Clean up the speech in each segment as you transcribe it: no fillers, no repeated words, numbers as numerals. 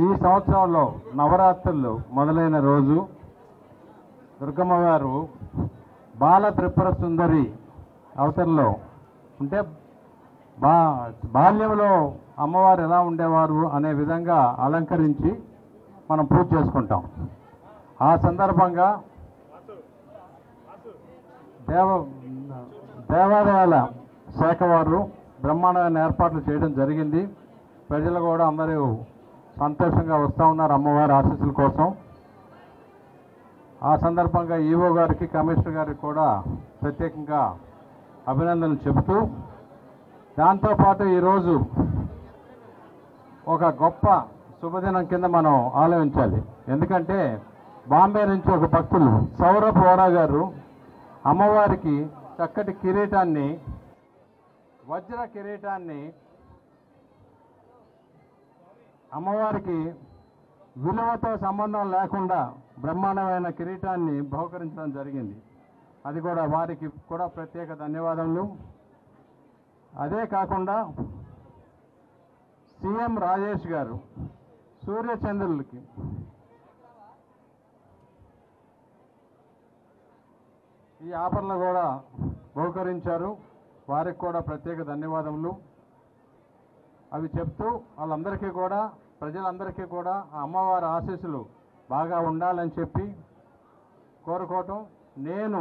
ఈ సంవత్సరంలో నవరాత్రులు మొదలైన రోజు దుర్గమ్మ గారు బాల త్రిపుర సుందరి అవతరణలో ఉంటే బాల్యంలో అమ్మవారు ఎలా ఉండేవారు అనే విధంగా అలంకరించి మనం పూజ చేసుకుంటాం. ఆ సందర్భంగా దేవాలయాల శాఖ వారు బ్రహ్మాండమైన ఏర్పాట్లు చేయడం జరిగింది. ప్రజలు కూడా అందరూ సంతోషంగా వస్తూ ఉన్నారు అమ్మవారి ఆశీస్సుల కోసం. ఆ సందర్భంగా ఈవో గారికి, కమిషనర్ గారికి కూడా ప్రత్యేకంగా అభినందనలు చెబుతూ, దాంతోపాటు ఈరోజు ఒక గొప్ప శుభదినం కింద మనం ఆలోచించాలి. ఎందుకంటే బాంబే నుంచి ఒక భక్తులు సౌరభ్ వోరా గారు అమ్మవారికి చక్కటి కిరీటాన్ని, వజ్ర కిరీటాన్ని అమ్మవారికి విలువతో సంబంధం లేకుండా బ్రహ్మాండమైన కిరీటాన్ని బహుకరించడం జరిగింది. అది కూడా వారికి కూడా ప్రత్యేక ధన్యవాదములు. అదే కాకుండా సీఎం రాజేష్ గారు సూర్యచంద్రులకి ఈ ఆఫర్లు కూడా బహుకరించారు. వారికి కూడా ప్రత్యేక ధన్యవాదములు. అవి చెప్తూ వాళ్ళందరికీ కూడా, ప్రజలందరికీ కూడా ఆ అమ్మవారి ఆశీస్సులు బాగా ఉండాలని చెప్పి కోరుకోవటం. నేను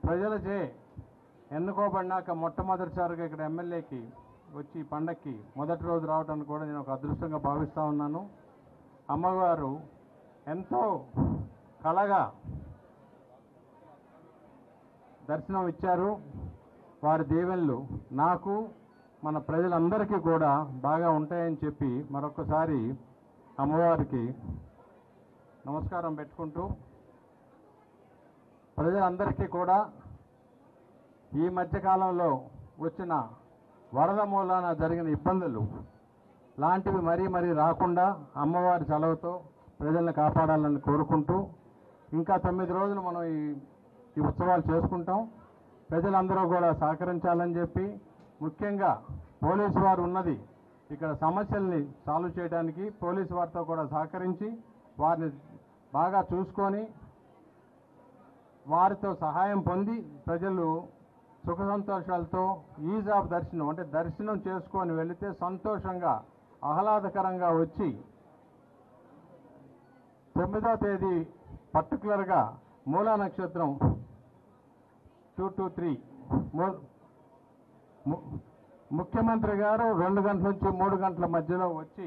ప్రజలచే ఎన్నుకోబడినాక మొట్టమొదటిసారిగా ఇక్కడ ఎమ్మెల్యేకి వచ్చి పండక్కి మొదటి రోజు రావడానికి కూడా నేను ఒక అదృష్టంగా భావిస్తూ ఉన్నాను. అమ్మవారు ఎంతో కళగా దర్శనం ఇచ్చారు. వారి దీవెనలు నాకు, మన ప్రజలందరికీ కూడా బాగా ఉంటాయని చెప్పి మరొకసారి అమ్మవారికి నమస్కారం పెట్టుకుంటూ, ప్రజలందరికీ కూడా ఈ మధ్యకాలంలో వచ్చిన వరద మూలాన జరిగిన ఇబ్బందులు లాంటివి మరీ రాకుండా అమ్మవారి చలవతో ప్రజలను కాపాడాలని కోరుకుంటూ, ఇంకా 9 రోజులు మనం ఈ ఉత్సవాలు చేసుకుంటాం. ప్రజలందరూ కూడా సహకరించాలని చెప్పి, ముఖ్యంగా పోలీసు వారు ఉన్నది ఇక్కడ సమస్యల్ని సాల్వ్ చేయడానికి, పోలీసు వారితో కూడా సహకరించి వారిని బాగా చూసుకొని వారితో సహాయం పొంది ప్రజలు సుఖ సంతోషాలతో ఈజ్ ఆఫ్ దర్శనం, అంటే దర్శనం చేసుకొని వెళితే సంతోషంగా ఆహ్లాదకరంగా వచ్చి 9వ తేదీ పర్టికులర్గా మూలా నక్షత్రం 2-3 ముఖ్యమంత్రి గారు 2 గంటల నుంచి 3 గంటల మధ్యలో వచ్చి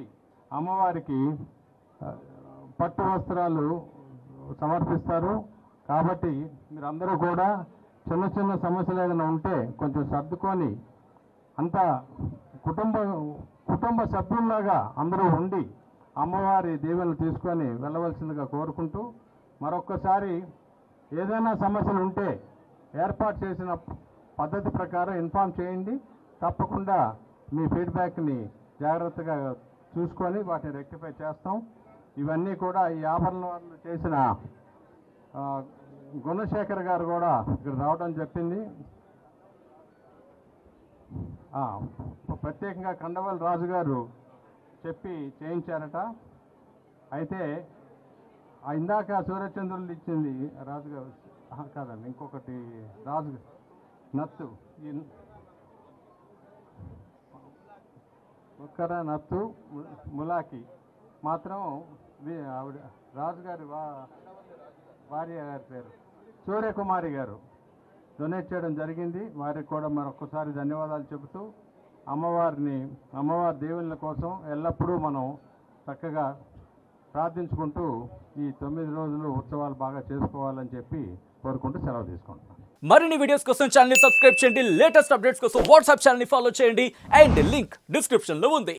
అమ్మవారికి పట్టు వస్త్రాలు సమర్పిస్తారు. కాబట్టి మీరందరూ కూడా చిన్న సమస్యలు ఏదైనా ఉంటే కొంచెం సర్దుకొని అంతా కుటుంబ సభ్యుల్లాగా అందరూ ఉండి అమ్మవారి దీవెనలు తీసుకొని వెళ్ళవలసిందిగా కోరుకుంటూ, మరొక్కసారి ఏదైనా సమస్యలు ఉంటే ఏర్పాటు చేసిన పద్ధతి ప్రకారం ఇన్ఫార్మ్ చేయండి. తప్పకుండా మీ ఫీడ్బ్యాక్ని జాగ్రత్తగా చూసుకొని వాటిని రెక్టిఫై చేస్తాం. ఇవన్నీ కూడా ఈ ఆభరణాలు చేసిన గుణశేఖర్ గారు కూడా ఇక్కడ రావడం చెప్పింది. ప్రత్యేకంగా కండవల్ రాజు గారు చెప్పి చేయించారట. అయితే ఇందాక సూర్యచంద్రులు ఇచ్చింది రాజుగారు కాదండి, ఇంకొకటి రాజు నత్తు, ఈ నత్తు ములాకి మాత్రం ఆవిడ రాజుగారి భార్య గారి పేరు సూర్యకుమారి గారు డొనేట్ చేయడం జరిగింది. వారికి కూడా మరొకసారి ధన్యవాదాలు చెబుతూ, అమ్మవారి దీవెనల కోసం ఎల్లప్పుడూ మనం చక్కగా ప్రార్థించుకుంటూ ఈ 9 రోజులు ఉత్సవాలు బాగా చేసుకోవాలని చెప్పి కోరుకుంటూ సెలవు తీసుకుంటున్నాను. మరిన్ని వీడియోస్ కోసం ఛానల్ ని సబ్స్క్రైబ్ చేయండి. లేటెస్ట్ అప్డేట్స్ కోసం వాట్సాప్ ఛానల్ ని ఫాలో చేయండి. అండ్ లింక్ డిస్క్రిప్షన్ లో ఉంది.